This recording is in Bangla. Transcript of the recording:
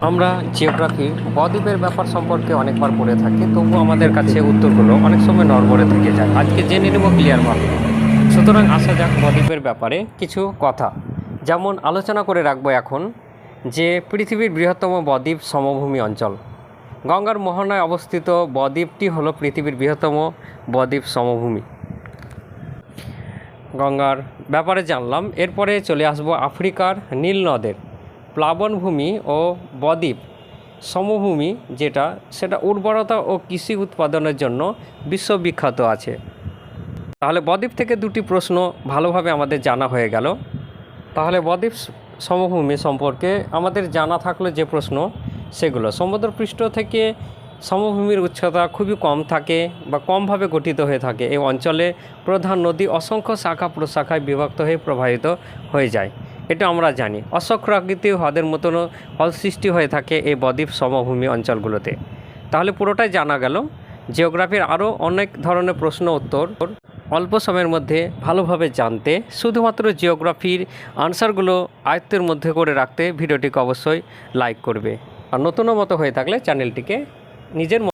আমরা জিওগ্রাফি বদ্বীপের ব্যাপার সম্পর্কে অনেকবার পড়ে থাকি, তবুও আমাদের কাছে উত্তরগুলো অনেক সময় নড়বড়ে থেকে যায়। আজকে জেনে নেব ক্লিয়ারভাবে। সুতরাং আসা যাক বদ্বীপের ব্যাপারে কিছু কথা। যেমন আলোচনা করে রাখবো এখন যে পৃথিবীর বৃহত্তম বদ্বীপ সমভূমি অঞ্চল গঙ্গার মোহনায় অবস্থিত বদ্বীপটি হলো পৃথিবীর বৃহত্তম বদ্বীপ সমভূমি। গঙ্গার ব্যাপারে জানলাম। এরপরে চলে আসবো আফ্রিকার নীল নদের প্লাবনভূমি ও বদ্বীপ সমভূমি, সেটা উর্বরতা ও কৃষি উৎপাদনের জন্য বিশ্ববিখ্যাত আছে। তাহলে বদ্বীপ থেকে দুটি প্রশ্ন ভালোভাবে আমাদের জানা হয়ে গেল। তাহলে বদ্বীপ সমভূমি সম্পর্কে আমাদের জানা থাকলো যে প্রশ্ন, সেগুলো সমুদ্রপৃষ্ঠ থেকে সমভূমির উচ্চতা খুবই কম থাকে বা কমভাবে গঠিত হয়ে থাকে। এই অঞ্চলে প্রধান নদী অসংখ্য শাখা প্রশাখায় বিভক্ত হয়ে প্রবাহিত হয়ে যায়, এটা আমরা জানি। অশ্বক্রাকৃতি হ্রদের মতনও হ্রদ সৃষ্টি হয়ে থাকে এই বদ্বীপ সমভূমি অঞ্চলগুলোতে। তাহলে পুরোটাই জানা গেল। জিওগ্রাফির আরও অনেক ধরনের প্রশ্ন উত্তর অল্প সময়ের মধ্যে ভালোভাবে জানতে, শুধুমাত্র জিওগ্রাফির আনসারগুলো আয়ত্তের মধ্যে করে রাখতে ভিডিওটিকে অবশ্যই লাইক করবে। আর নতুন মতো হয়ে থাকলে চ্যানেলটিকে নিজের